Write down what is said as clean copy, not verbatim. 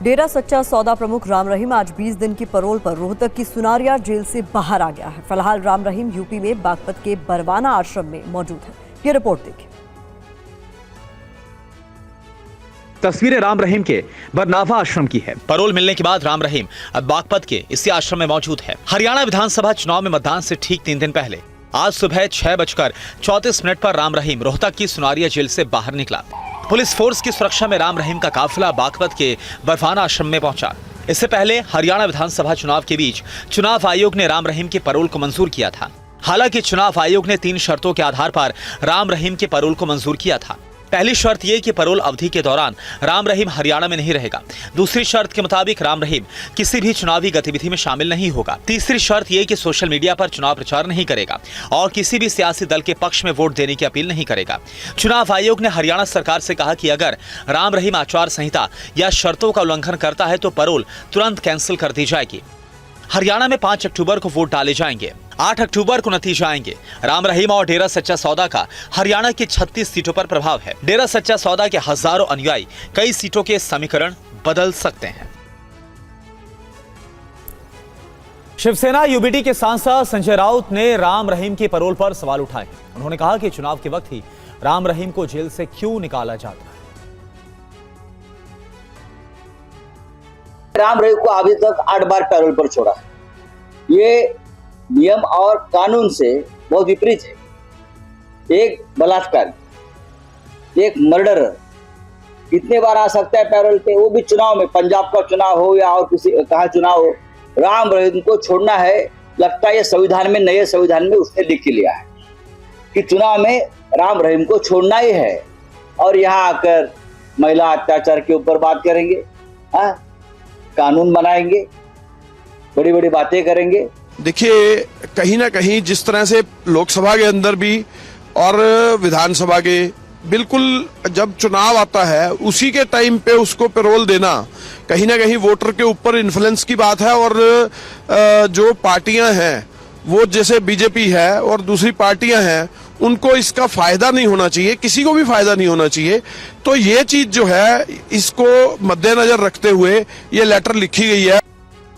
डेरा सच्चा सौदा प्रमुख राम रहीम आज 20 दिन की परोल पर रोहतक की सुनारिया जेल से बाहर आ गया है। फिलहाल राम रहीम यूपी में बागपत के बरवाना आश्रम में मौजूद है। ये रिपोर्ट देखिए। तस्वीरें राम रहीम के बरनावा आश्रम की है। परोल मिलने के बाद राम रहीम अब बागपत के इसी आश्रम में मौजूद है। हरियाणा विधानसभा चुनाव में मतदान से ठीक 3 दिन पहले आज सुबह 6:34 पर राम रहीम रोहतक की सुनारिया जेल से बाहर निकला। पुलिस फोर्स की सुरक्षा में राम रहीम का काफिला बागपत के बरवाना आश्रम में पहुंचा। इससे पहले हरियाणा विधानसभा चुनाव के बीच चुनाव आयोग ने राम रहीम के परोल को मंजूर किया था। हालांकि चुनाव आयोग ने 3 शर्तों के आधार पर राम रहीम के परोल को मंजूर किया था। पहली शर्त यह कि परोल अवधि के दौरान राम रहीम हरियाणा में नहीं रहेगा। दूसरी शर्त के मुताबिक राम रहीम किसी भी चुनावी गतिविधि में शामिल नहीं होगा। तीसरी शर्त यह कि सोशल मीडिया पर चुनाव प्रचार नहीं करेगा और किसी भी सियासी दल के पक्ष में वोट देने की अपील नहीं करेगा। चुनाव आयोग ने हरियाणा सरकार से कहा कि अगर राम रहीम आचार संहिता या शर्तों का उल्लंघन करता है तो परोल तुरंत कैंसिल कर दी जाएगी। हरियाणा में 5 अक्टूबर को वोट डाले जाएंगे। 8 अक्टूबर को नतीजे आएंगे। राम रहीम और डेरा सच्चा सौदा का हरियाणा की 36 सीटों पर प्रभाव है। डेरा सच्चा सौदा के हजारों अनुयायी कई सीटों के समीकरण बदल सकते हैं। शिवसेना यूबीटी के सांसद संजय राउत ने राम रहीम की परोल पर सवाल उठाए। उन्होंने कहा कि चुनाव के वक्त ही राम रहीम को जेल से क्यों निकाला जाता है। राम रहीम को अभी तक 8 बार पैरोल पर छोड़ा है। ये नियम और कानून से बहुत विपरीत है। एक बलात्कार, एक मर्डर कितने बार आ सकता है पैरोल पे, वो भी चुनाव में, पंजाब का चुनाव हो या और किसी कहा चुनाव हो। राम रहीम को छोड़ना है, लगता है ये संविधान में, नए संविधान में उसने लिख के लिया है कि चुनाव में राम रहीम को छोड़ना ही है। और यहाँ आकर महिला अत्याचार के ऊपर बात करेंगे, कानून बनाएंगे, बड़ी बड़ी बातें करेंगे। देखिए, कहीं ना कहीं जिस तरह से लोकसभा के अंदर भी और विधानसभा के बिल्कुल जब चुनाव आता है उसी के टाइम पे उसको पैरोल देना कहीं ना कहीं वोटर के ऊपर इन्फ्लुएंस की बात है। और जो पार्टियां हैं वो जैसे बीजेपी है और दूसरी पार्टियां हैं, उनको इसका फायदा नहीं होना चाहिए, किसी को भी फायदा नहीं होना चाहिए। तो ये चीज जो है इसको मद्देनजर रखते हुए ये लेटर लिखी गई है।